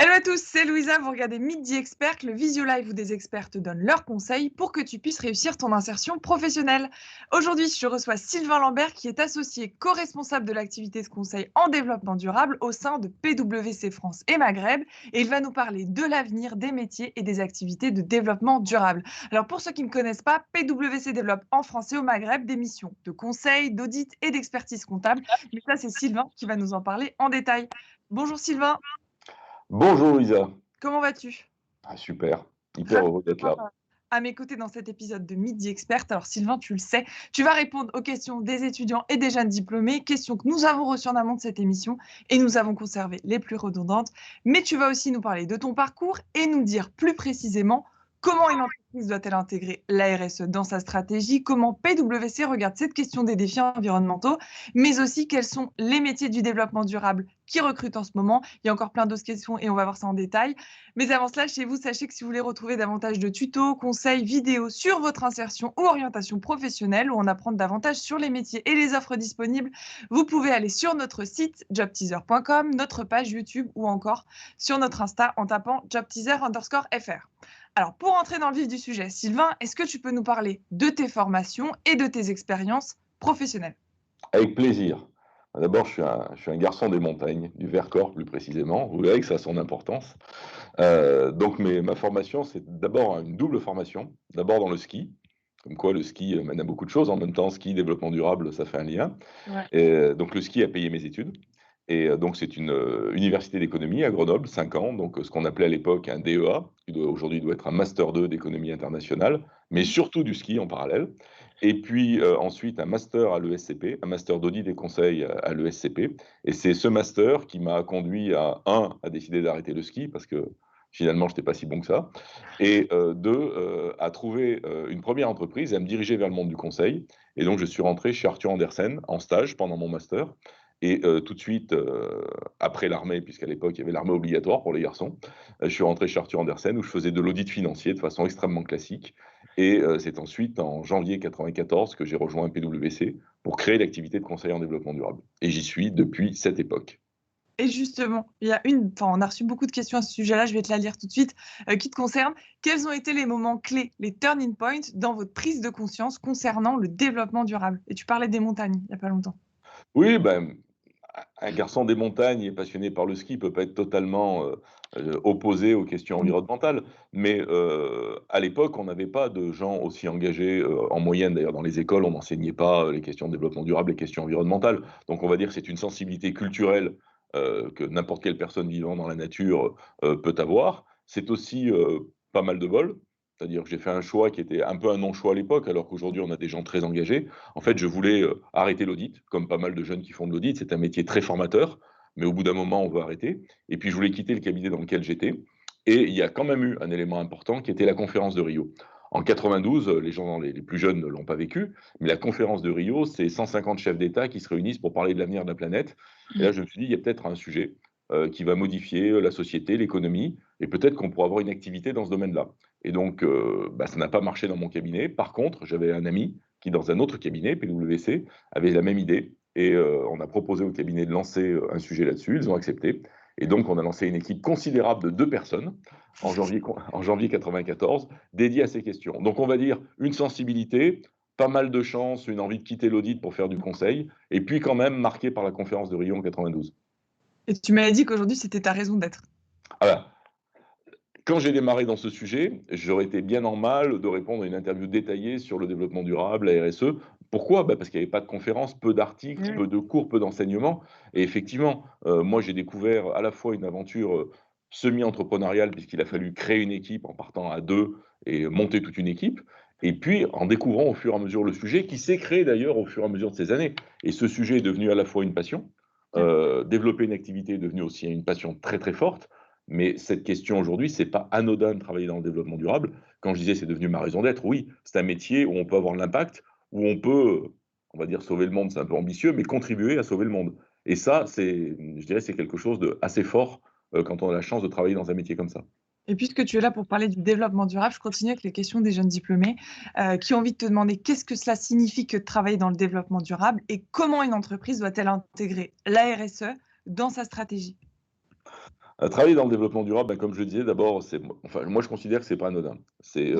Hello à tous, c'est Louisa, vous regardez Midi Expert, le visio live où des experts te donnent leurs conseils pour que tu puisses réussir ton insertion professionnelle. Aujourd'hui, je reçois Sylvain Lambert qui est associé co-responsable de l'activité de conseil en développement durable au sein de PwC France et Maghreb et il va nous parler de l'avenir des métiers et des activités de développement durable. Alors pour ceux qui ne connaissent pas, PwC développe en France et au Maghreb des missions de conseil, d'audit et d'expertise comptable. Mais ça, c'est Sylvain qui va nous en parler en détail. Bonjour Sylvain, Bonjour Louisa. comment vas-tu? Ah, super, hyper Ravi de heureux d'être là. t'avoir à mes côtés dans cet épisode de Midi Expert. Alors Sylvain, tu le sais, tu vas répondre aux questions des étudiants et des jeunes diplômés, questions que nous avons reçues en amont de cette émission et nous avons conservé les plus redondantes. Mais tu vas aussi nous parler de ton parcours et nous dire plus précisément comment une entreprise doit-elle intégrer la RSE dans sa stratégie, comment PwC regarde cette question des défis environnementaux, mais aussi quels sont les métiers du développement durable qui recrutent en ce moment. Il y a encore plein d'autres questions et on va voir ça en détail. Mais avant cela, chez vous, sachez que si vous voulez retrouver davantage de tutos, conseils, vidéos sur votre insertion ou orientation professionnelle ou en apprendre davantage sur les métiers et les offres disponibles, vous pouvez aller sur notre site jobteaser.com, notre page YouTube ou encore sur notre Insta en tapant jobteaser_fr. Alors, pour entrer dans le vif du sujet, Sylvain, est-ce que tu peux nous parler de tes formations et de tes expériences professionnelles? Avec plaisir. D'abord, je suis un garçon des montagnes, du Vercors plus précisément. Vous verrez que ça a son importance. Donc ma formation, c'est d'abord une double formation. D'abord dans le ski, comme quoi le ski mène à beaucoup de choses. En même temps, ski, développement durable, ça fait un lien. Ouais. Donc le ski a payé mes études. Et donc c'est une université d'économie à Grenoble, 5 ans, donc ce qu'on appelait à l'époque un DEA, qui aujourd'hui doit être un Master 2 d'économie internationale, mais surtout du ski en parallèle. Et puis ensuite un master à l'ESCP, un master d'audit et conseil à l'ESCP. Et c'est ce master qui m'a conduit à décider d'arrêter le ski, parce que finalement je n'étais pas si bon que ça, et à trouver une première entreprise et à me diriger vers le monde du conseil. Et donc je suis rentré chez Arthur Andersen en stage pendant mon master. Et tout de suite, après l'armée, puisqu'à l'époque, il y avait l'armée obligatoire pour les garçons, je suis rentré chez Arthur Andersen où je faisais de l'audit financier de façon extrêmement classique. Et c'est ensuite, en janvier 1994, que j'ai rejoint PwC pour créer l'activité de conseil en développement durable. Et j'y suis depuis cette époque. Et justement, on a reçu beaucoup de questions à ce sujet-là, je vais te la lire tout de suite, qui te concerne. Quels ont été les moments clés, les turning points dans votre prise de conscience concernant le développement durable? Et tu parlais des montagnes il n'y a pas longtemps. Oui, ben, un garçon des montagnes et passionné par le ski peut pas être totalement opposé aux questions Mm. environnementales. Mais à l'époque, on n'avait pas de gens aussi engagés. En moyenne, d'ailleurs, dans les écoles, on n'enseignait pas les questions de développement durable, les questions environnementales. Donc, on va dire que c'est une sensibilité culturelle que n'importe quelle personne vivant dans la nature peut avoir. C'est aussi pas mal de bol. C'est-à-dire que j'ai fait un choix qui était un peu un non-choix à l'époque, alors qu'aujourd'hui, on a des gens très engagés. En fait, je voulais arrêter l'audit, comme pas mal de jeunes qui font de l'audit. C'est un métier très formateur, mais au bout d'un moment, on veut arrêter. Et puis, je voulais quitter le cabinet dans lequel j'étais. Et il y a quand même eu un élément important qui était la conférence de Rio. En 92, les gens les plus jeunes ne l'ont pas vécu, mais la conférence de Rio, c'est 150 chefs d'État qui se réunissent pour parler de l'avenir de la planète. Et là, je me suis dit, il y a peut-être un sujet qui va modifier la société, l'économie, et peut-être qu'on pourra avoir une activité dans ce domaine-là. Et donc, ça n'a pas marché dans mon cabinet. Par contre, j'avais un ami qui, dans un autre cabinet, PwC, avait la même idée. Et on a proposé au cabinet de lancer un sujet là-dessus. Ils ont accepté. Et donc, on a lancé une équipe considérable de 2 personnes en janvier 94, dédiée à ces questions. Donc, on va dire une sensibilité, pas mal de chance, une envie de quitter l'audit pour faire du conseil, et puis quand même marqué par la conférence de Rio en 92. Et tu m'avais dit qu'aujourd'hui, c'était ta raison d'être. Alors, quand j'ai démarré dans ce sujet, j'aurais été bien en mal de répondre à une interview détaillée sur le développement durable, la RSE. Pourquoi? Parce qu'il n'y avait pas de conférences, peu d'articles, Mm. peu de cours, peu d'enseignements. Et effectivement, moi j'ai découvert à la fois une aventure semi-entrepreneuriale, puisqu'il a fallu créer une équipe en partant à deux et monter toute une équipe. Et puis en découvrant au fur et à mesure le sujet, qui s'est créé d'ailleurs au fur et à mesure de ces années. Et ce sujet est devenu à la fois une passion. Développer une activité est devenu aussi une passion très très forte. Mais cette question aujourd'hui, c'est pas anodin de travailler dans le développement durable. Quand je disais c'est devenu ma raison d'être, oui, c'est un métier où on peut avoir l'impact, où on peut, on va dire sauver le monde, c'est un peu ambitieux, mais contribuer à sauver le monde. Et ça, je dirais, c'est quelque chose de assez fort quand on a la chance de travailler dans un métier comme ça. Et puisque tu es là pour parler du développement durable, je continue avec les questions des jeunes diplômés qui ont envie de te demander qu'est-ce que cela signifie que de travailler dans le développement durable et comment une entreprise doit-elle intégrer la RSE dans sa stratégie? Travailler dans le développement durable, comme je le disais, d'abord, enfin, moi, je considère que c'est pas anodin. C'est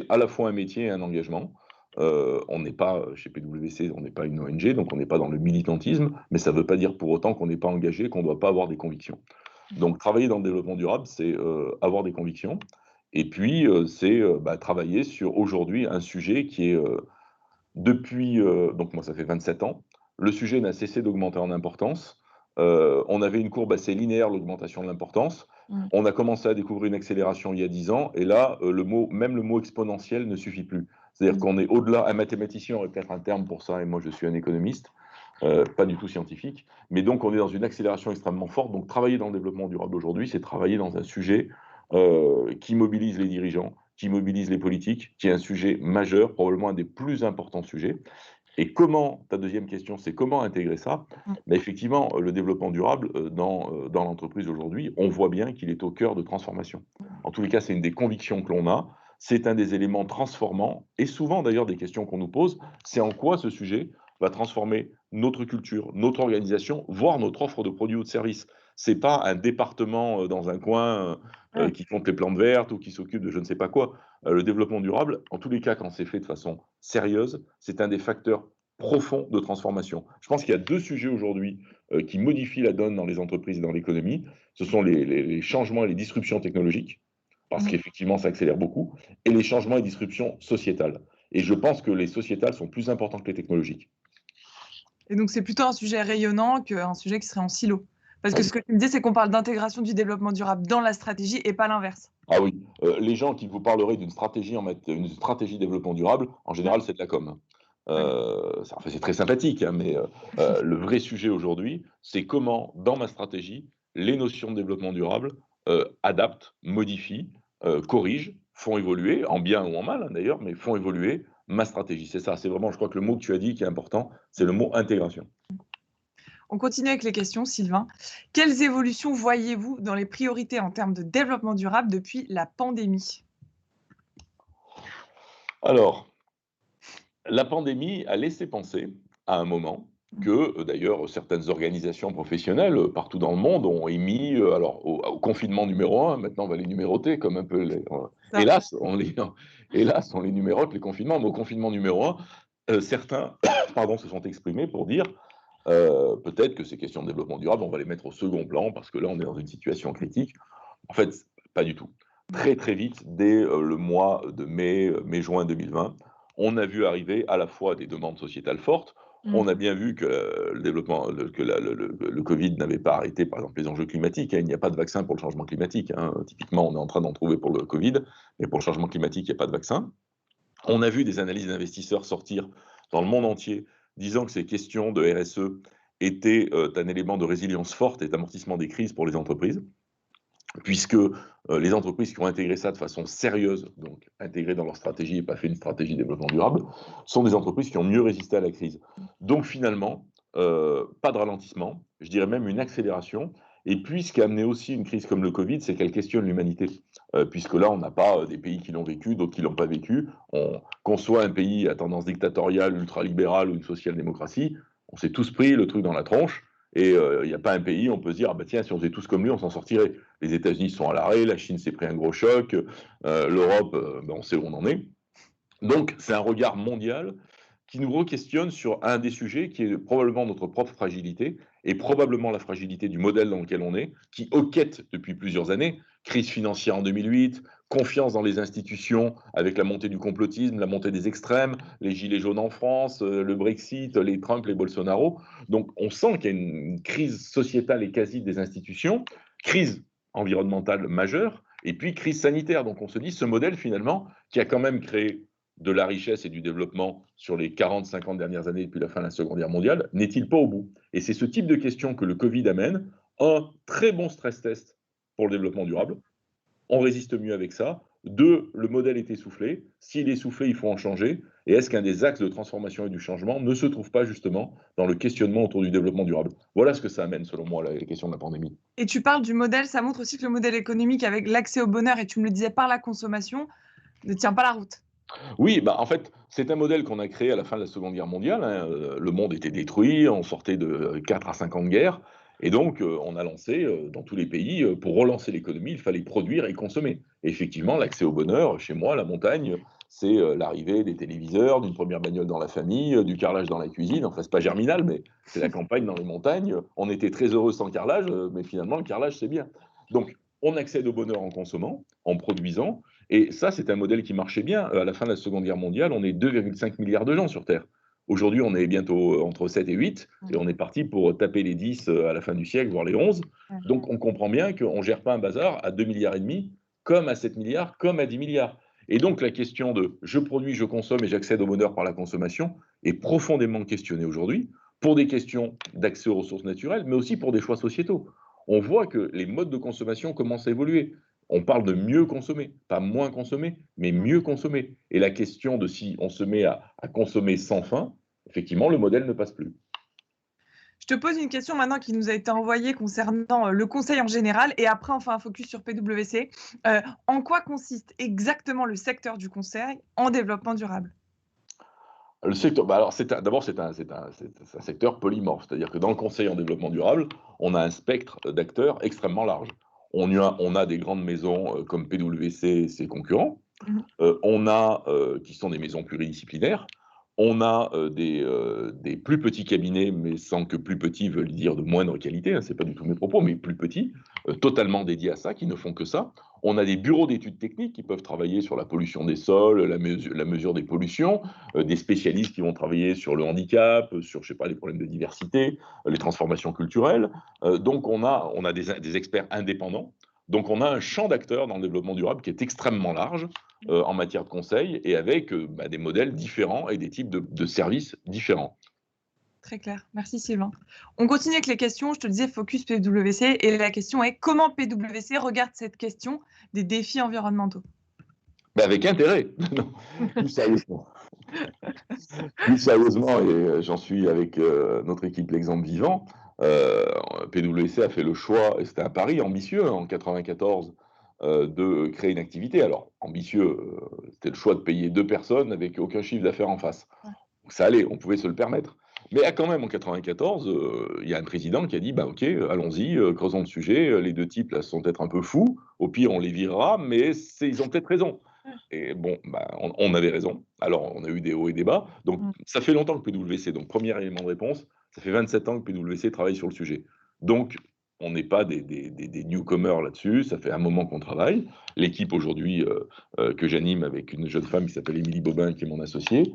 à la fois un métier et un engagement. On n'est pas, chez PwC, on n'est pas une ONG, donc on n'est pas dans le militantisme, mais ça ne veut pas dire pour autant qu'on n'est pas engagé, qu'on ne doit pas avoir des convictions. Donc travailler dans le développement durable, c'est, avoir des convictions et puis, c'est, travailler sur, aujourd'hui, un sujet qui est, depuis, donc moi ça fait 27 ans, le sujet n'a cessé d'augmenter en importance. On avait une courbe assez linéaire, l'augmentation de l'importance. Mmh. On a commencé à découvrir une accélération il y a 10 ans et là, même le mot exponentiel ne suffit plus. C'est-à-dire Mmh. qu'on est au-delà, un mathématicien aurait peut-être un terme pour ça et moi je suis un économiste, pas du tout scientifique, mais donc on est dans une accélération extrêmement forte. Donc travailler dans le développement durable aujourd'hui, c'est travailler dans un sujet, qui mobilise les dirigeants, qui mobilise les politiques, qui est un sujet majeur, probablement un des plus importants sujets. Et comment, ta deuxième question, c'est comment intégrer ça? Mmh. Bah, effectivement, le développement durable, dans l'entreprise aujourd'hui, on voit bien qu'il est au cœur de transformation. En tous les cas, c'est une des convictions que l'on a, c'est un des éléments transformants et souvent d'ailleurs des questions qu'on nous pose, c'est en quoi ce sujet va transformer notre culture, notre organisation, voire notre offre de produits ou de services. C'est pas un département, dans un coin, Ouais. qui compte les plantes vertes ou qui s'occupe de je ne sais pas quoi. Le développement durable, en tous les cas, quand c'est fait de façon sérieuse, c'est un des facteurs profonds de transformation. Je pense qu'il y a 2 sujets aujourd'hui, qui modifient la donne dans les entreprises et dans l'économie. Ce sont les changements et les disruptions technologiques, parce Mmh. qu'effectivement, ça accélère beaucoup, et les changements et disruptions sociétales. Et je pense que les sociétales sont plus importantes que les technologiques. Et donc c'est plutôt un sujet rayonnant qu'un sujet qui serait en silo? Parce que Oui. ce que tu me dis, c'est qu'on parle d'intégration du développement durable dans la stratégie et pas l'inverse. Ah oui, les gens qui vous parleraient d'une stratégie une stratégie développement durable, en Ouais, général, c'est de la com. ouais. C'est très sympathique, hein, mais le vrai sujet aujourd'hui, c'est comment, dans ma stratégie, les notions de développement durable, adaptent, modifient, corrigent, font évoluer, en bien ou en mal, hein, d'ailleurs, mais font évoluer ma stratégie. C'est ça, c'est vraiment, je crois que le mot que tu as dit qui est important, c'est Mmh. le mot intégration. On continue avec les questions, Sylvain. Quelles évolutions voyez-vous dans les priorités en termes de développement durable depuis la pandémie? Alors, la pandémie a laissé penser, à un moment, Mmh. que, d'ailleurs certaines organisations professionnelles, partout dans le monde ont émis, alors au confinement numéro 1, maintenant on va les numéroter comme un peu Ça. hélas, hélas, on les numérote les confinements, mais au confinement numéro 1, certains, pardon, se sont exprimés pour dire, peut-être que ces questions de développement durable, on va les mettre au second plan parce que là, on est dans une situation critique. En fait, pas du tout. Mmh. Très, très vite, dès, le mois de mai-juin 2020, on a vu arriver à la fois des demandes sociétales fortes. Mmh. On a bien vu que le développement, que le Covid n'avait pas arrêté, par exemple, les enjeux climatiques, hein. Il n'y a pas de vaccin pour le changement climatique, hein. Typiquement, on est en train d'en trouver pour le Covid, mais pour le changement climatique, il n'y a pas de vaccin. On a vu des analyses d'investisseurs sortir dans le monde entier, disant que ces questions de RSE étaient, un élément de résilience forte et d'amortissement des crises pour les entreprises. Puisque, les entreprises qui ont intégré ça de façon sérieuse, donc intégré dans leur stratégie et pas fait une stratégie de développement durable, sont des entreprises qui ont mieux résisté à la crise. Donc finalement, pas de ralentissement, je dirais même une accélération. Et puis ce qui a amené aussi une crise comme le Covid, c'est qu'elle questionne l'humanité. Puisque là, on n'a pas, des pays qui l'ont vécu, d'autres qui l'ont pas vécu. Qu'on soit un pays à tendance dictatoriale, ultralibérale ou une social-démocratie, on s'est tous pris le truc dans la tronche et il n'y a pas un pays où on peut se dire: «Ah bah tiens, si on faisait tous comme lui, on s'en sortirait». Les États-Unis sont à l'arrêt, la Chine s'est pris un gros choc, l'Europe, on sait où on en est. Donc c'est un regard mondial qui nous re-questionne sur un des sujets qui est probablement notre propre fragilité et probablement la fragilité du modèle dans lequel on est, qui hoquette depuis plusieurs années. Crise financière en 2008, confiance dans les institutions avec la montée du complotisme, la montée des extrêmes, les gilets jaunes en France, le Brexit, les Trump, les Bolsonaro. Donc on sent qu'il y a une crise sociétale et quasi des institutions, crise environnementale majeure, et puis crise sanitaire. Donc on se dit, ce modèle finalement, qui a quand même créé de la richesse et du développement sur les 40-50 dernières années depuis la fin de la Seconde Guerre mondiale, n'est-il pas au bout? Et c'est ce type de questions que le Covid amène. Un très bon stress test pour le développement durable. On résiste mieux avec ça. Deux, le modèle est essoufflé. S'il est essoufflé, il faut en changer. Et est-ce qu'un des axes de transformation et du changement ne se trouve pas justement dans le questionnement autour du développement durable? Voilà ce que ça amène, selon moi, les questions de la pandémie. Et tu parles du modèle, ça montre aussi que le modèle économique avec l'accès au bonheur, et tu me le disais, par la consommation, ne tient pas la route. Oui, bah, en fait, c'est un modèle qu'on a créé à la fin de la Seconde Guerre mondiale, hein, le monde était détruit, on sortait de 4 à 5 ans de guerre Et donc, on a lancé dans tous les pays, pour relancer l'économie, il fallait produire et consommer. Et effectivement, l'accès au bonheur, chez moi, la montagne, c'est l'arrivée des téléviseurs, d'une première bagnole dans la famille, du carrelage dans la cuisine. Enfin, c'est pas Germinal, mais c'est la campagne dans les montagnes. On était très heureux sans carrelage, mais finalement, le carrelage, c'est bien. Donc, on accède au bonheur en consommant, en produisant. Et ça, c'est un modèle qui marchait bien. À la fin de la Seconde Guerre mondiale, on est 2,5 milliards de gens sur Terre. Aujourd'hui, on est bientôt entre 7 et 8, et on est parti pour taper les 10 à la fin du siècle, voire les 11. Donc, on comprend bien qu'on ne gère pas un bazar à 2,5 milliards, comme à 7 milliards, comme à 10 milliards. Et donc, la question de je produis, je consomme et j'accède au bonheur par la consommation est profondément questionnée aujourd'hui, pour des questions d'accès aux ressources naturelles, mais aussi pour des choix sociétaux. On voit que les modes de consommation commencent à évoluer. On parle de mieux consommer, pas moins consommer, mais mieux consommer. Et la question de si on se met à consommer sans fin, effectivement, le modèle ne passe plus. Je te pose une question maintenant qui nous a été envoyée concernant le conseil en général et après on fait un focus sur PwC. En quoi consiste exactement le secteur du conseil en développement durable? Le secteur, bah alors d'abord c'est un secteur polymorphe, c'est-à-dire que dans le conseil en développement durable, on a un spectre d'acteurs extrêmement large. On a des grandes maisons comme PwC et ses concurrents, Mmh. on a, qui sont des maisons pluridisciplinaires. On a des plus petits cabinets, mais sans que plus petits veulent dire de moindre qualité, hein, c'est pas du tout mes propos, mais plus petits, totalement dédiés à ça, qui ne font que ça. On a des bureaux d'études techniques qui peuvent travailler sur la pollution des sols, la mesure des pollutions, des spécialistes qui vont travailler sur le handicap, sur, je sais pas, les problèmes de diversité, les transformations culturelles. Donc on a des experts indépendants. Donc on a un champ d'acteurs dans le développement durable qui est extrêmement large en matière de conseil et avec des modèles différents et des types de services différents. Très clair. Merci Sylvain. On continue avec les questions. Je te disais focus PwC et la question est comment PwC regarde cette question des défis environnementaux? Mais avec intérêt, non, plus sérieusement. Plus sérieusement, et j'en suis avec notre équipe L'Exemple Vivant, PwC a fait le choix, et c'était un pari ambitieux en 1994, de créer une activité. Alors, ambitieux, c'était le choix de payer 2 personnes avec aucun chiffre d'affaires en face. Ouais. Donc ça allait, on pouvait se le permettre. Mais quand même, en 1994, il y a un président qui a dit bah, ok, allons-y, creusons le sujet. Les deux types là sont peut-être un peu fous. Au pire, on les virera, mais ils ont peut-être raison. Et bon, bah, on avait raison. Alors, on a eu des hauts et des bas. Donc, Mmh. ça fait longtemps que PwC, donc premier élément de réponse, ça fait 27 ans que PwC travaille sur le sujet. Donc, on n'est pas des newcomers là-dessus, ça fait un moment qu'on travaille. L'équipe aujourd'hui que j'anime avec une jeune femme qui s'appelle Émilie Bobin, qui est mon associée,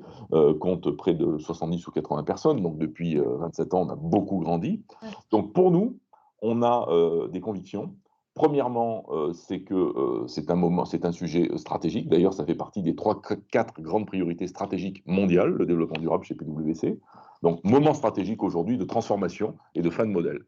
compte près de 70 ou 80 personnes. Donc, depuis 27 ans, on a beaucoup grandi. Ouais. Donc, pour nous, on a des convictions. Premièrement, c'est que c'est un sujet stratégique. D'ailleurs, ça fait partie des 3-4 grandes priorités stratégiques mondiales, le développement durable chez PwC. Donc, moment stratégique aujourd'hui de transformation et de fin de modèle.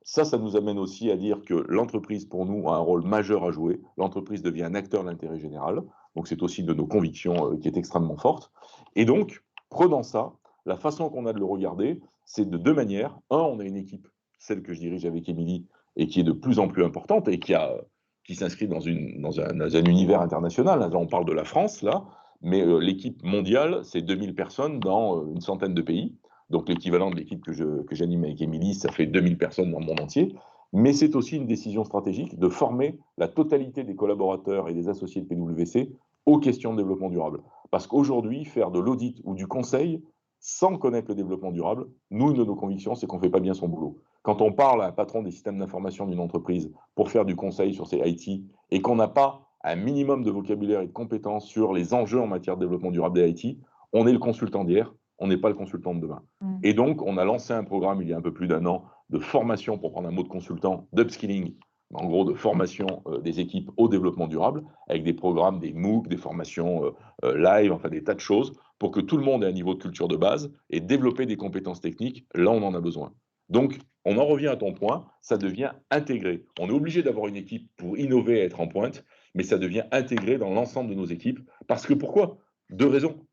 Ça nous amène aussi à dire que l'entreprise, pour nous, a un rôle majeur à jouer. L'entreprise devient un acteur de l'intérêt général. Donc, c'est aussi de nos convictions qui est extrêmement forte. Et donc, prenant ça, la façon qu'on a de le regarder, c'est de deux manières. Un, on a une équipe, celle que je dirige avec Émilie, et qui est de plus en plus importante et qui s'inscrit dans un univers international. Là, on parle de la France, là, mais l'équipe mondiale, c'est 2000 personnes dans une centaine de pays. Donc l'équivalent de l'équipe que j'anime avec Émilie, ça fait 2000 personnes dans le monde entier. Mais c'est aussi une décision stratégique de former la totalité des collaborateurs et des associés de PwC aux questions de développement durable. Parce qu'aujourd'hui, faire de l'audit ou du conseil sans connaître le développement durable, nous, une de nos convictions, c'est qu'on ne fait pas bien son boulot. Quand on parle à un patron des systèmes d'information d'une entreprise pour faire du conseil sur ses IT et qu'on n'a pas un minimum de vocabulaire et de compétences sur les enjeux en matière de développement durable des IT, on est le consultant d'hier, on n'est pas le consultant de demain. Mmh. Et donc, on a lancé un programme il y a un peu plus d'un an de formation, pour prendre un mot de consultant, d'upskilling, en gros de formation des équipes au développement durable, avec des programmes, des MOOC, des formations live, enfin des tas de choses, pour que tout le monde ait un niveau de culture de base et développer des compétences techniques là où on en a besoin. Donc, on en revient à ton point, ça devient intégré. On est obligé d'avoir une équipe pour innover et être en pointe, mais ça devient intégré dans l'ensemble de nos équipes. Parce que pourquoi? Deux raisons.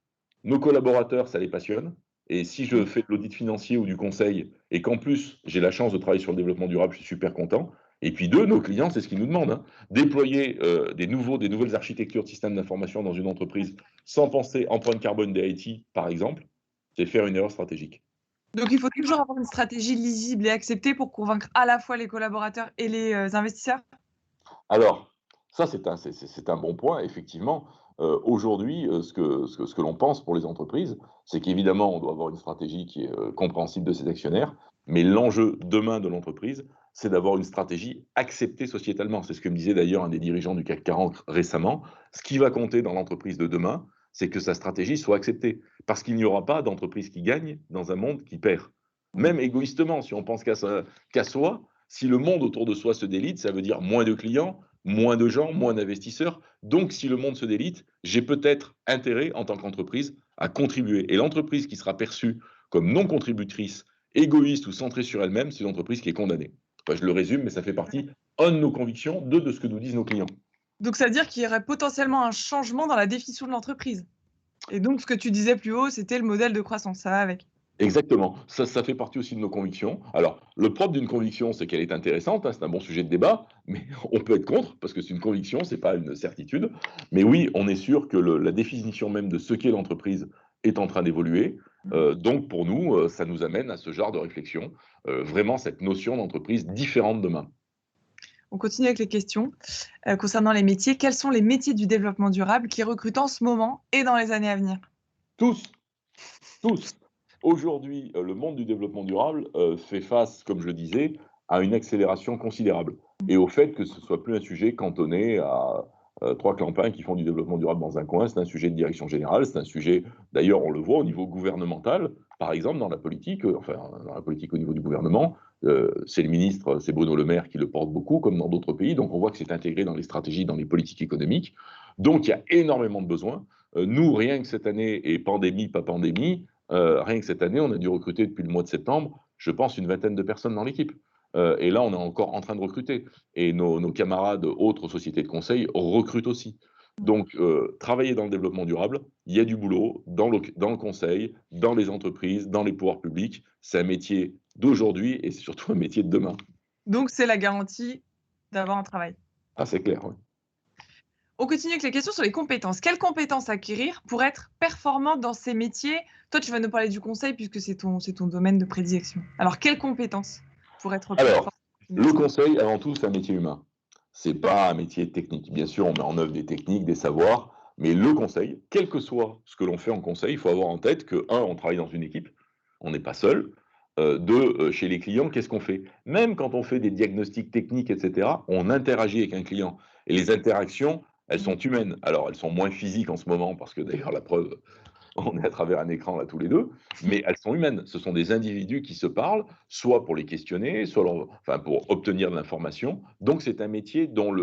Nos collaborateurs, ça les passionne. Et si je fais de l'audit financier ou du conseil, et qu'en plus j'ai la chance de travailler sur le développement durable, je suis super content. Et puis deux, nos clients, c'est ce qu'ils nous demandent. Hein. Déployer des nouvelles architectures de systèmes d'information dans une entreprise sans penser empreinte carbone des IT, par exemple, c'est faire une erreur stratégique. Donc, il faut toujours avoir une stratégie lisible et acceptée pour convaincre à la fois les collaborateurs et les investisseurs? Alors, ça, c'est un bon point, effectivement. Aujourd'hui, ce que l'on pense pour les entreprises, c'est qu'évidemment, on doit avoir une stratégie qui est, compréhensible de ses actionnaires, mais l'enjeu demain de l'entreprise, c'est d'avoir une stratégie acceptée sociétalement. C'est ce que me disait d'ailleurs un des dirigeants du CAC 40 récemment. Ce qui va compter dans l'entreprise de demain, c'est que sa stratégie soit acceptée. Parce qu'il n'y aura pas d'entreprise qui gagne dans un monde qui perd. Mmh. Même égoïstement, si on pense qu'à soi, si le monde autour de soi se délite, ça veut dire moins de clients, moins de gens, moins d'investisseurs. Donc, si le monde se délite, j'ai peut-être intérêt, en tant qu'entreprise, à contribuer. Et l'entreprise qui sera perçue comme non contributrice, égoïste ou centrée sur elle-même, c'est l'entreprise qui est condamnée. Enfin, je le résume, mais ça fait partie, un, de nos convictions, deux, de ce que nous disent nos clients. Donc, ça veut dire qu'il y aurait potentiellement un changement dans la définition de l'entreprise? Et donc, ce que tu disais plus haut, c'était le modèle de croissance, ça va avec? Exactement. Ça fait partie aussi de nos convictions. Alors, le propre d'une conviction, c'est qu'elle est intéressante, hein, c'est un bon sujet de débat, mais on peut être contre, parce que c'est une conviction, c'est pas une certitude. Mais oui, on est sûr que la définition même de ce qu'est l'entreprise est en train d'évoluer. Mmh. Donc, pour nous, ça nous amène à ce genre de réflexion, vraiment cette notion d'entreprise différente demain. On continue avec les questions. Concernant les métiers, quels sont les métiers du développement durable qui recrutent en ce moment et dans les années à venir? Tous, tous. Aujourd'hui, le monde du développement durable fait face, comme je le disais, à une accélération considérable et au fait que ce soit plus un sujet cantonné à 3 clampins qui font du développement durable dans un coin. C'est un sujet de direction générale, c'est un sujet d'ailleurs, on le voit au niveau gouvernemental, par exemple dans la politique, enfin dans la politique au niveau du gouvernement, c'est le ministre, c'est Bruno Le Maire qui le porte beaucoup comme dans d'autres pays, donc on voit que c'est intégré dans les stratégies, dans les politiques économiques. Donc il y a énormément de besoins. Nous, rien que cette année et pandémie, pas pandémie, rien que cette année, on a dû recruter depuis le mois de septembre, je pense, une vingtaine de personnes dans l'équipe. Et là, on est encore en train de recruter. Et nos camarades autres sociétés de conseil recrutent aussi. Donc, travailler dans le développement durable, il y a du boulot dans le conseil, dans les entreprises, dans les pouvoirs publics. C'est un métier d'aujourd'hui et c'est surtout un métier de demain. Donc, c'est la garantie d'avoir un travail. Ah, c'est clair, ouais. On continue avec les questions sur les compétences. Quelles compétences acquérir pour être performante dans ces métiers? Toi, tu vas nous parler du conseil puisque c'est ton domaine de prédilection. Alors, quelles compétences pour être Alors, performant dans ces le métiers? conseil, avant tout, c'est un métier humain. C'est pas un métier technique. Bien sûr, on met en œuvre des techniques, des savoirs, mais le conseil, quel que soit ce que l'on fait en conseil, il faut avoir en tête que, un, on travaille dans une équipe, on n'est pas seul. Deux, chez les clients, qu'est-ce qu'on fait? Même quand on fait des diagnostics techniques, etc., on interagit avec un client. Et les interactions, elles sont humaines. Alors, elles sont moins physiques en ce moment, parce que d'ailleurs, la preuve, on est à travers un écran là tous les deux, mais elles sont humaines. Ce sont des individus qui se parlent, soit pour les questionner, soit enfin, pour obtenir de l'information. Donc c'est un métier dont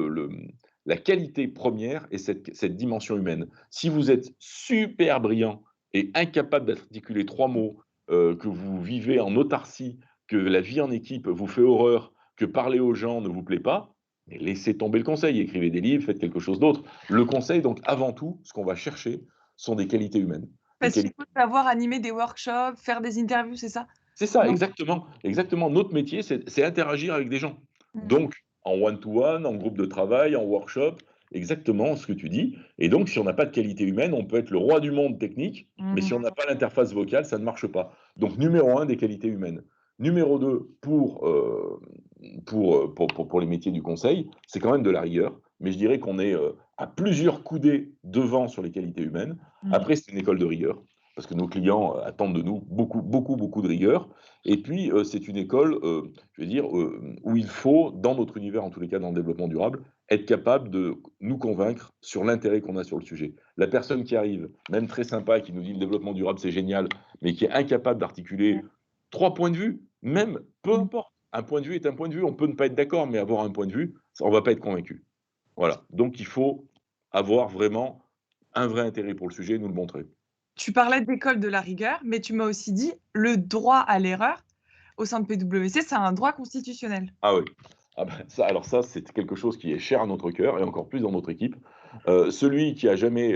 la qualité première est cette dimension humaine. Si vous êtes super brillant et incapable d'articuler trois mots, que vous vivez en autarcie, que la vie en équipe vous fait horreur, que parler aux gens ne vous plaît pas, mais laissez tomber le conseil, écrivez des livres, faites quelque chose d'autre. Le conseil, donc avant tout, ce qu'on va chercher sont des qualités humaines. Des Parce qu'il qualités. faut savoir animer des workshops, faire des interviews, c'est ça? C'est ça, Non? exactement, exactement. Notre métier, c'est interagir avec des gens. Mmh. Donc, en one-to-one, en groupe de travail, en workshop, exactement ce que tu dis. Et donc, si on n'a pas de qualité humaine, on peut être le roi du monde technique, mais si on Mmh. n'a pas l'interface vocale, ça ne marche pas. Donc, numéro un, des qualités humaines. Numéro deux, pour les métiers du conseil, c'est quand même de la rigueur. Mais je dirais qu'on est à plusieurs coudées devant sur les qualités humaines. Mmh. Après, c'est une école de rigueur parce que nos clients attendent de nous beaucoup, beaucoup, beaucoup de rigueur. Et puis, c'est une école, je veux dire, où il faut, dans notre univers, en tous les cas dans le développement durable, être capable de nous convaincre sur l'intérêt qu'on a sur le sujet. La personne qui arrive, même très sympa, qui nous dit le développement durable, c'est génial, mais qui est incapable d'articuler 3 points de vue, même, peu Mmh. importe, un point de vue est un point de vue, on peut ne pas être d'accord, mais avoir un point de vue, on ne va pas être convaincu. Voilà. Donc, il faut avoir vraiment un vrai intérêt pour le sujet et nous le montrer. Tu parlais d'école de la rigueur, mais tu m'as aussi dit le droit à l'erreur au sein de PwC, c'est un droit constitutionnel. Ah oui. Ah bah, ça, alors ça, c'est quelque chose qui est cher à notre cœur et encore plus dans notre équipe. Celui qui a jamais,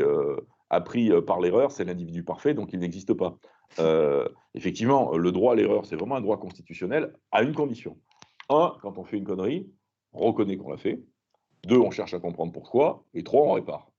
appris, par l'erreur, c'est l'individu parfait, donc il n'existe pas. Effectivement, le droit à l'erreur, c'est vraiment un droit constitutionnel à une condition. Un, quand on fait une connerie, on reconnaît qu'on l'a fait. Deux, on cherche à comprendre pourquoi et trois, on répare.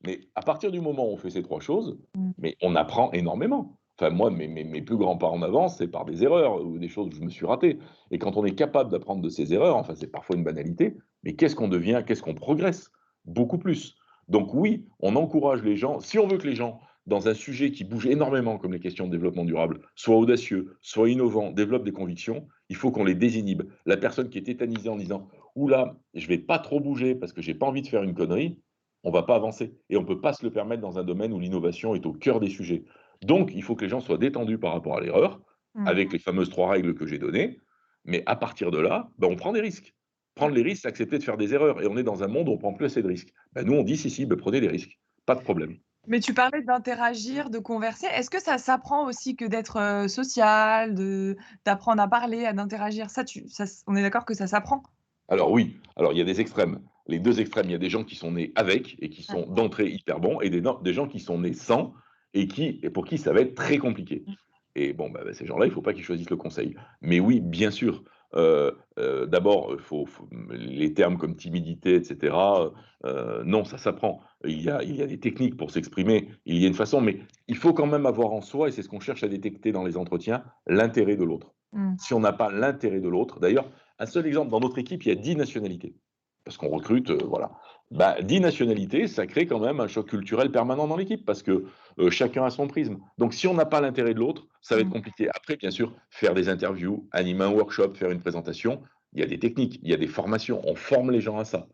Mais à partir du moment où on fait ces 3 choses, Mmh. mais on apprend énormément. enfin moi, mes plus grands pas en avant, c'est par des erreurs ou des choses où je me suis raté. Et quand on est capable d'apprendre de ses erreurs, enfin c'est parfois une banalité, mais qu'est-ce qu'on devient, qu'est-ce qu'on progresse? Beaucoup plus. Donc oui, on encourage les gens, si on veut que les gens, dans un sujet qui bouge énormément, comme les questions de développement durable, soient audacieux, soient innovants, développent des convictions, il faut qu'on les désinhibe. La personne qui est tétanisée en disant oula, je vais pas trop bouger parce que j'ai pas envie de faire une connerie, on va pas avancer. Et on peut pas se le permettre dans un domaine où l'innovation est au cœur des sujets. Donc, il faut que les gens soient détendus par rapport à l'erreur, Mmh. avec les fameuses 3 règles que j'ai données. Mais à partir de là, ben, on prend des risques. Prendre les risques, c'est accepter de faire des erreurs. Et on est dans un monde où on prend plus assez de risques. Ben, nous, on dit si, si, ben, prenez des risques. Pas de problème. Mais tu parlais d'interagir, de converser. Est-ce que ça s'apprend aussi que d'être, social, d'apprendre à parler, à d'interagir? On est d'accord que ça s'apprend? Alors oui, alors il y a des extrêmes. Les 2 extrêmes, il y a des gens qui sont nés avec et qui Ouais. sont d'entrée hyper bons et des gens qui sont nés sans et pour qui ça va être très compliqué. Et bon, bah, ces gens-là, il ne faut pas qu'ils choisissent le conseil. Mais oui, bien sûr, d'abord, faut les termes comme timidité et cetera, non, ça s'apprend. Il y a des techniques pour s'exprimer, il y a une façon, mais il faut quand même avoir en soi, et c'est ce qu'on cherche à détecter dans les entretiens, l'intérêt de l'autre. Mmh. Si on n'a pas l'intérêt de l'autre, d'ailleurs, un seul exemple, dans notre équipe, il y a 10 nationalités, parce qu'on recrute, voilà. Bah, 10 nationalités, ça crée quand même un choc culturel permanent dans l'équipe, parce que chacun a son prisme. Donc si on n'a pas l'intérêt de l'autre, ça va être Mmh. compliqué. Après, bien sûr, faire des interviews, animer un workshop, faire une présentation, il y a des techniques, il y a des formations, on forme les gens à ça.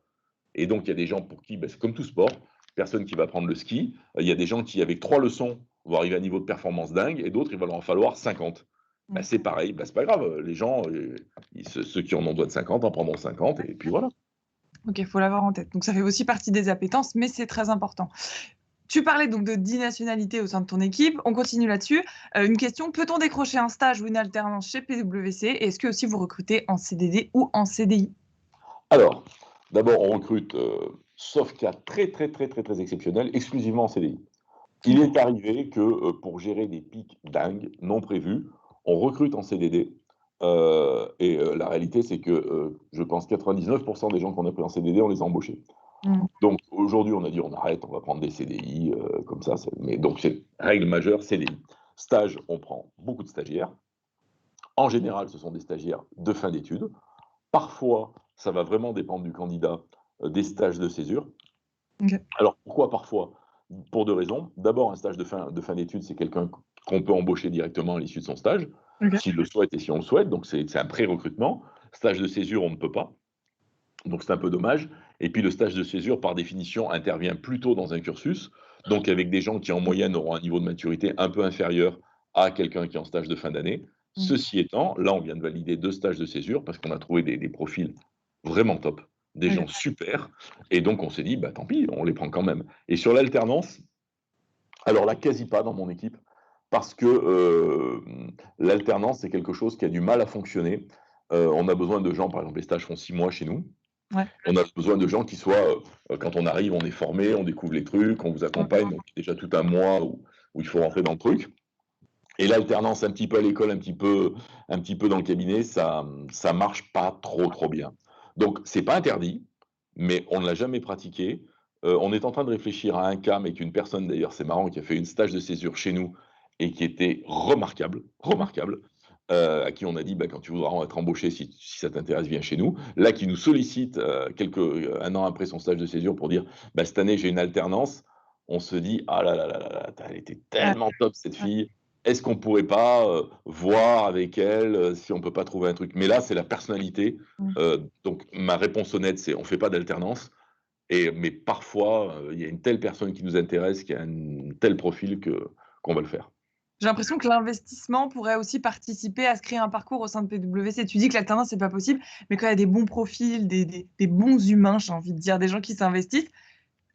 Et donc il y a des gens pour qui, bah, c'est comme tout sport, personne qui va prendre le ski, il y a des gens qui, avec 3 leçons, vont arriver à un niveau de performance dingue, et d'autres, il va leur en falloir 50. Bah, Mmh. c'est pareil, bah, c'est pas grave, les gens, ceux qui en ont besoin de 50 en prendront 50, et puis voilà. OK, il faut l'avoir en tête. Donc ça fait aussi partie des appétences, mais c'est très important. Tu parlais donc de 10 nationalités au sein de ton équipe. On continue là-dessus. Une question, peut-on décrocher un stage ou une alternance chez PwC? Et est-ce que aussi vous recrutez en CDD ou en CDI? Alors, d'abord, on recrute, sauf cas très, très, très, très, très exceptionnel, exclusivement en CDI. Il OK. est arrivé que, pour gérer des pics dingues, non prévus, on recrute en CDD, la réalité, c'est que, je pense 99 des gens qu'on a pris en CDD, on les a embauchés. Mmh. Donc aujourd'hui, on a dit: «On arrête, on va prendre des CDI, comme ça», mais donc c'est règle majeure, CDI. Stage, on prend beaucoup de stagiaires. En général, ce sont des stagiaires de fin d'études. Parfois, ça va vraiment dépendre du candidat, des stages de césure. OK. Alors pourquoi parfois? Pour 2 raisons. D'abord, un stage de fin d'études, c'est quelqu'un qu'on peut embaucher directement à l'issue de son stage, OK. s'il le souhaite et si on le souhaite, donc c'est un pré-recrutement. Stage de césure, on ne peut pas, donc c'est un peu dommage. Et puis le stage de césure, par définition, intervient plus tôt dans un cursus, donc avec des gens qui en moyenne auront un niveau de maturité un peu inférieur à quelqu'un qui est en stage de fin d'année. Mmh. Ceci étant, là, on vient de valider 2 stages de césure parce qu'on a trouvé des profils vraiment top, des OK. gens super, et donc on s'est dit: «Bah, tant pis, on les prend quand même». Et sur l'alternance, alors là, quasi pas dans mon équipe parce que, l'alternance, c'est quelque chose qui a du mal à fonctionner. On a besoin de gens, par exemple, les stages font 6 mois chez nous. Ouais. On a besoin de gens qui soient, quand on arrive, on est formé, on découvre les trucs, on vous Mmh. accompagne, donc déjà tout un mois où il faut rentrer dans le truc. Et l'alternance un petit peu à l'école, un petit peu dans le cabinet, ça marche pas trop, trop bien. Donc c'est pas interdit, mais on ne l'a jamais pratiqué. On est en train de réfléchir à un cas, mais qu'une personne d'ailleurs, c'est marrant, qui a fait une stage de césure chez nous et qui était remarquable, Mmh. remarquable, à qui on a dit: «Bah, quand tu voudras être embauché, si ça t'intéresse, viens chez nous». Là, qui nous sollicite, 1 an après son stage de césure pour dire: «Bah, cette année, j'ai une alternance». On se dit: «Ah là là là là là, elle était Ouais, tellement top cette ouais. fille, est-ce qu'on pourrait pas, voir avec elle, si on peut pas trouver un truc?» Mais là, c'est la personnalité, Mmh. donc ma réponse honnête, c'est: on fait pas d'alternance, mais parfois, il y a une telle personne qui nous intéresse, qui a un tel profil qu'on va le faire. J'ai l'impression que l'investissement pourrait aussi participer à se créer un parcours au sein de PwC. Tu dis que l'alternance, c'est pas possible, mais quand il y a des bons profils, des bons humains, j'ai envie de dire, des gens qui s'investissent,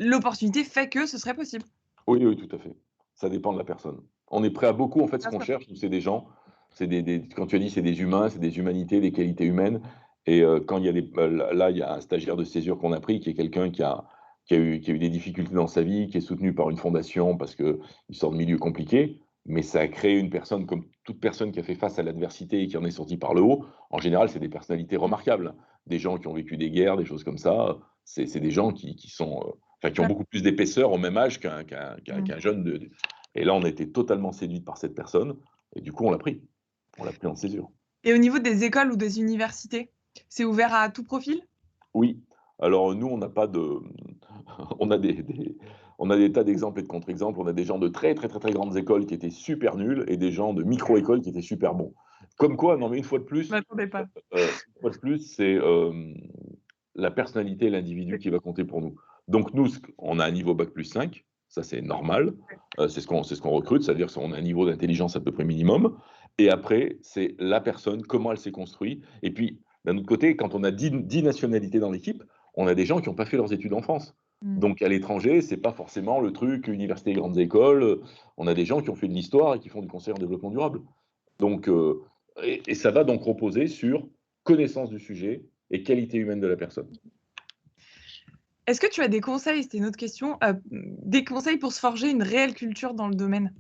l'opportunité fait que ce serait possible. Oui, oui, tout à fait. Ça dépend de la personne. On est prêt à beaucoup, en fait, ce Bien qu'on sûr. cherche, nous, c'est des gens, c'est quand tu as dit, c'est des humains, c'est des humanités, des qualités humaines. Et quand il y a là, il y a un stagiaire de césure qu'on a pris, qui est quelqu'un qui a eu des difficultés dans sa vie, qui est soutenu par une fondation parce qu'il sort de milieux compliqués, mais ça a créé une personne comme toute personne qui a fait face à l'adversité et qui en est sortie par le haut. En général, c'est des personnalités remarquables, des gens qui ont vécu des guerres, des choses comme ça. C'est des gens qui sont, enfin, qui ont Ouais. beaucoup plus d'épaisseur au même âge Mmh. qu'un jeune Et là, on a été totalement séduit par cette personne, et du coup, on l'a pris. On l'a pris en césure. Et au niveau des écoles ou des universités, c'est ouvert à tout profil? Oui, alors nous, on n'a pas de on a on a des tas d'exemples et de contre-exemples. On a des gens de très, très, très, très grandes écoles qui étaient super nuls et des gens de micro-écoles qui étaient super bons. Comme quoi, non mais une fois de Je plus, m'attendais pas. c'est, la personnalité et l'individu qui va compter pour nous. Donc nous, on a un niveau bac+5, ça c'est normal, c'est ce qu'on recrute, c'est-à-dire qu'on a un niveau d'intelligence à peu près minimum et après, c'est la personne, comment elle s'est construite et puis, d'un autre côté, quand on a 10 nationalités dans l'équipe, on a des gens qui n'ont pas fait leurs études en France. Mmh. Donc à l'étranger, c'est pas forcément le truc université et grandes écoles, on a des gens qui ont fait de l'histoire et qui font du conseil en développement durable. Donc et ça va donc reposer sur connaissance du sujet et qualité humaine de la personne. Est-ce que tu as des conseils, c'était une autre question, des conseils pour se forger une réelle culture dans le domaine?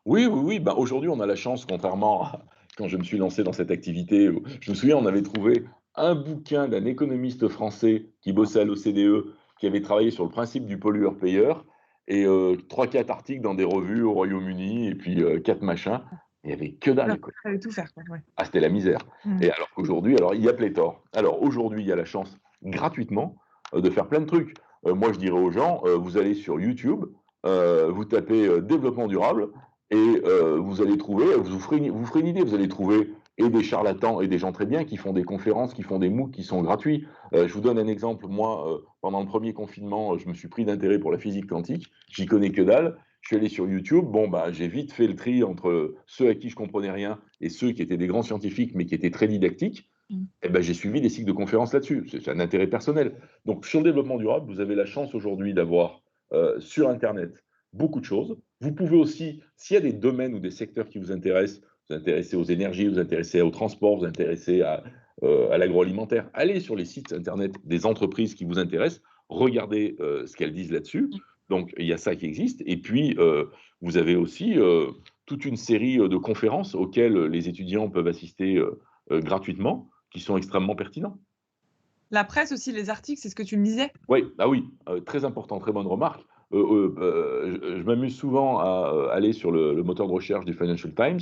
Oui, oui, oui, bah, aujourd'hui, on a la chance, contrairement à quand je me suis lancé dans cette activité, où je me souviens, on avait trouvé un bouquin d'un économiste français qui bossait à l'OCDE, qui avait travaillé sur le principe du pollueur-payeur et 3-4 articles dans des revues au Royaume-Uni et puis 4 machins. Il y avait que Ouais, dalle, quoi. fallait tout faire, quoi, ouais. Ah, c'était la misère. Mmh. Et alors qu'aujourd'hui, alors il y a pléthore. Alors aujourd'hui, il y a la chance gratuitement de faire plein de trucs. Moi, je dirais aux gens, vous allez sur YouTube, vous tapez développement durable et vous allez trouver, vous ferez une idée, vous allez trouver et des charlatans et des gens très bien qui font des conférences, qui font des MOOC qui sont gratuits. Je vous donne un exemple. Moi, pendant le premier confinement, je me suis pris d'intérêt pour la physique quantique. J'y connais que dalle. Je suis allé sur YouTube. Bon, bah, j'ai vite fait le tri entre ceux à qui je comprenais rien et ceux qui étaient des grands scientifiques, mais qui étaient très didactiques. Mmh. Eh ben, j'ai suivi des cycles de conférences là-dessus. C'est un intérêt personnel. Donc, sur le développement durable, vous avez la chance aujourd'hui d'avoir sur Internet beaucoup de choses. Vous pouvez aussi, s'il y a des domaines ou des secteurs qui vous intéressez aux énergies, vous intéressez au transport, vous intéressez à l'agroalimentaire, allez sur les sites Internet des entreprises qui vous intéressent, regardez ce qu'elles disent là-dessus. Donc, il y a ça qui existe. Et puis, vous avez aussi toute une série de conférences auxquelles les étudiants peuvent assister gratuitement, qui sont extrêmement pertinents. La presse aussi, les articles, c'est ce que tu me disais? Oui, ah oui, très important, très bonne remarque. Je m'amuse souvent à aller sur le moteur de recherche du Financial Times,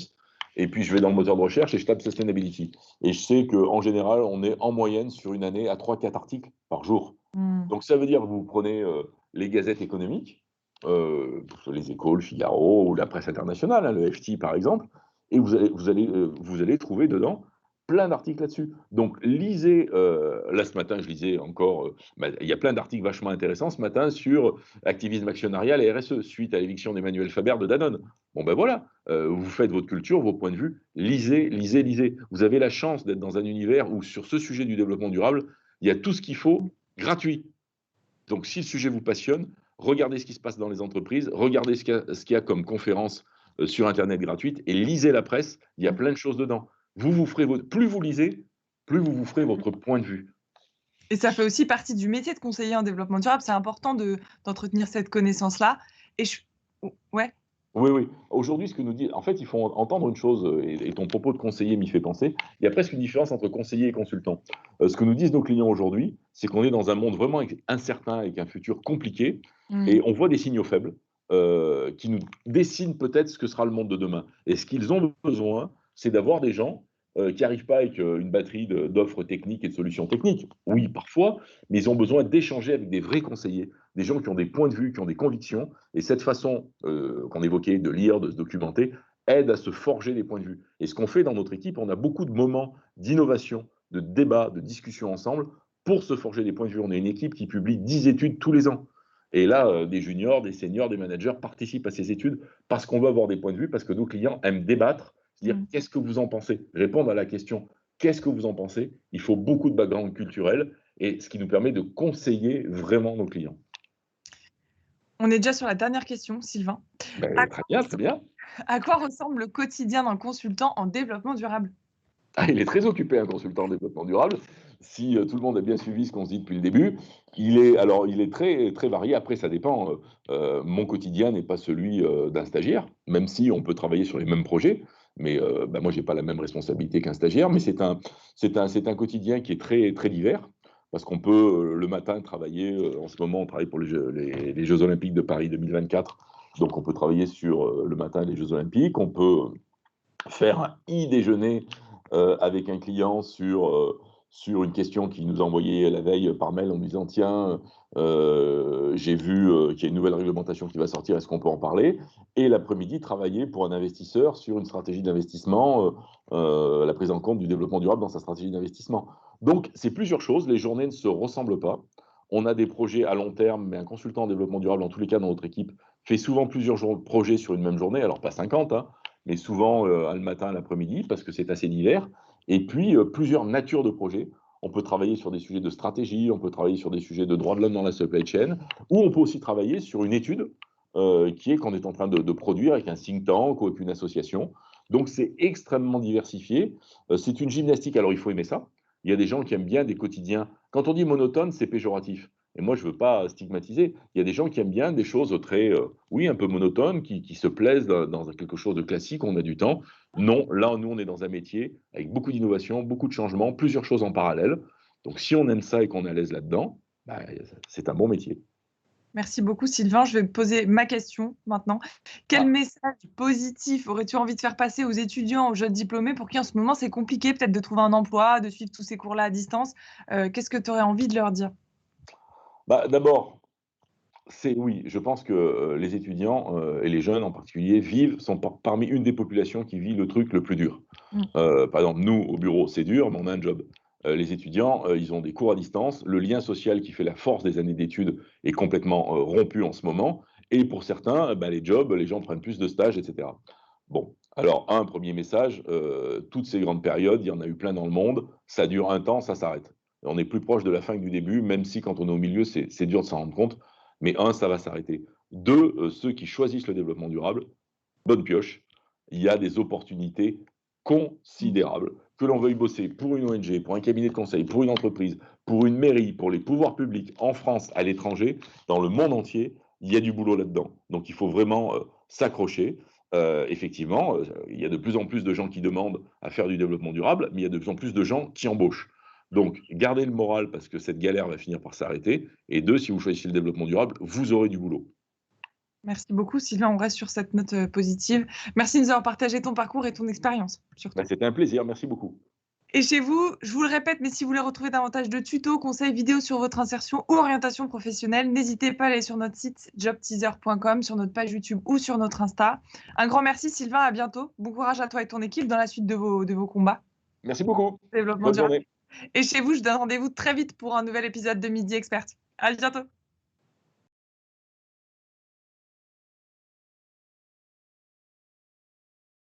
et puis je vais dans le moteur de recherche et je tape sustainability. Et je sais qu'en général, on est en moyenne sur une année à 3-4 articles par jour. Mmh. Donc ça veut dire que vous prenez les gazettes économiques, les Échos, le Figaro ou la presse internationale, hein, le FT par exemple, et vous allez trouver dedans plein d'articles là-dessus. Donc lisez, là ce matin je lisais encore, bah, il y a plein d'articles vachement intéressants ce matin sur activisme actionnarial et RSE, suite à l'éviction d'Emmanuel Faber de Danone. Bon ben voilà, vous faites votre culture, vos points de vue, lisez, lisez, lisez. Vous avez la chance d'être dans un univers où sur ce sujet du développement durable, il y a tout ce qu'il faut gratuit. Donc, si le sujet vous passionne, regardez ce qui se passe dans les entreprises, regardez ce qu'il y a comme conférences sur Internet gratuites et lisez la presse. Il y a plein de choses dedans. Plus vous lisez, plus vous vous ferez votre point de vue. Et ça fait aussi partie du métier de conseiller en développement durable. C'est important d'entretenir cette connaissance-là et je ouais. Oui, oui. Aujourd'hui, ce que nous dit, en fait, il faut entendre une chose, et ton propos de conseiller m'y fait penser. Il y a presque une différence entre conseiller et consultant. Ce que nous disent nos clients aujourd'hui, c'est qu'on est dans un monde vraiment incertain, avec un futur compliqué, et Mmh. on voit des signaux faibles qui nous dessinent peut-être ce que sera le monde de demain. Et ce qu'ils ont besoin, c'est d'avoir des gens qui n'arrivent pas avec une batterie d'offres techniques et de solutions techniques. Oui, parfois, mais ils ont besoin d'échanger avec des vrais conseillers, des gens qui ont des points de vue, qui ont des convictions, et cette façon qu'on évoquait de lire, de se documenter, aide à se forger des points de vue. Et ce qu'on fait dans notre équipe, on a beaucoup de moments d'innovation, de débat, de discussion ensemble pour se forger des points de vue. On est une équipe qui publie 10 études tous les ans. Et là, des juniors, des seniors, des managers participent à ces études parce qu'on veut avoir des points de vue, parce que nos clients aiment débattre, se dire Mmh. qu'est-ce que vous en pensez, répondre à la question qu'est-ce que vous en pensez. Il faut beaucoup de background culturel et ce qui nous permet de conseiller vraiment nos clients. On est déjà sur la dernière question, Sylvain. À Ben, très quoi bien, très bien. à quoi ressemble le quotidien d'un consultant en développement durable? Ah, il est très occupé, un consultant en développement durable. Si tout le monde a bien suivi ce qu'on se dit depuis le début, il est très, très varié. Après, ça dépend. Mon quotidien n'est pas celui d'un stagiaire, même si on peut travailler sur les mêmes projets. Mais bah, moi, j'ai pas la même responsabilité qu'un stagiaire. Mais c'est un quotidien qui est très, très divers. Parce qu'on peut le matin travailler, en ce moment, on travaille pour les Jeux Olympiques de Paris 2024. Donc on peut travailler sur le matin les Jeux Olympiques, on peut faire un e-déjeuner avec un client sur une question qu'il nous a envoyée la veille par mail en nous disant: «Tiens, j'ai vu, qu'il y a une nouvelle réglementation qui va sortir, est-ce qu'on peut en parler?» Et l'après-midi, travailler pour un investisseur sur une stratégie d'investissement, la prise en compte du développement durable dans sa stratégie d'investissement. Donc c'est plusieurs choses, les journées ne se ressemblent pas. On a des projets à long terme, mais un consultant en développement durable, en tous les cas dans notre équipe, fait souvent plusieurs projets sur une même journée, alors pas 50, hein, mais souvent le matin, l'après-midi, parce que c'est assez divers. Et puis, plusieurs natures de projets. On peut travailler sur des sujets de stratégie, on peut travailler sur des sujets de droits de l'homme dans la supply chain, ou on peut aussi travailler sur une étude qui est qu'on est en train de produire avec un think tank ou avec une association. Donc, c'est extrêmement diversifié. C'est une gymnastique, alors il faut aimer ça. Il y a des gens qui aiment bien des quotidiens. Quand on dit monotone, c'est péjoratif. Et moi, je ne veux pas stigmatiser. Il y a des gens qui aiment bien des choses très, oui, un peu monotones, qui se plaisent dans quelque chose de classique, on a du temps. Non, là, nous, on est dans un métier avec beaucoup d'innovation, beaucoup de changements, plusieurs choses en parallèle. Donc, si on aime ça et qu'on est à l'aise là-dedans, bah, c'est un bon métier. Merci beaucoup, Sylvain. Je vais poser ma question maintenant. Quel Ah. message positif aurais-tu envie de faire passer aux étudiants, aux jeunes diplômés pour qui en ce moment c'est compliqué peut-être de trouver un emploi, de suivre tous ces cours-là à distance? Qu'est-ce que tu aurais envie de leur dire? Bah, d'abord, oui, je pense que les étudiants et les jeunes en particulier sont parmi une des populations qui vit le truc le plus dur. Mm. Par exemple, nous, au bureau, c'est dur, mais on a un job. Les étudiants, ils ont des cours à distance. Le lien social qui fait la force des années d'études est complètement rompu en ce moment. Et pour certains, bah, les jobs, les gens prennent plus de stages, etc. Bon, alors, un premier message, toutes ces grandes périodes, il y en a eu plein dans le monde, ça dure un temps, ça s'arrête. On est plus proche de la fin que du début, même si quand on est au milieu, c'est dur de s'en rendre compte. Mais un, ça va s'arrêter. Deux, ceux qui choisissent le développement durable, bonne pioche. Il y a des opportunités considérables. Que l'on veuille bosser pour une ONG, pour un cabinet de conseil, pour une entreprise, pour une mairie, pour les pouvoirs publics, en France, à l'étranger, dans le monde entier, il y a du boulot là-dedans. Donc il faut vraiment s'accrocher. Effectivement, il y a de plus en plus de gens qui demandent à faire du développement durable, mais il y a de plus en plus de gens qui embauchent. Donc, gardez le moral parce que cette galère va finir par s'arrêter. Et deux, si vous choisissez le développement durable, vous aurez du boulot. Merci beaucoup, Sylvain. On reste sur cette note positive. Merci de nous avoir partagé ton parcours et ton expérience, Ben, surtout. c'était un plaisir, merci beaucoup. Et chez vous, je vous le répète, mais si vous voulez retrouver davantage de tutos, conseils, vidéos sur votre insertion ou orientation professionnelle, n'hésitez pas à aller sur notre site jobteaser.com, sur notre page YouTube ou sur notre Insta. Un grand merci, Sylvain. À bientôt. Bon courage à toi et ton équipe dans la suite de vos combats. Merci beaucoup. Développement Bonne durable. journée. Et chez vous, je donne rendez-vous très vite pour un nouvel épisode de Midi Expert. À bientôt.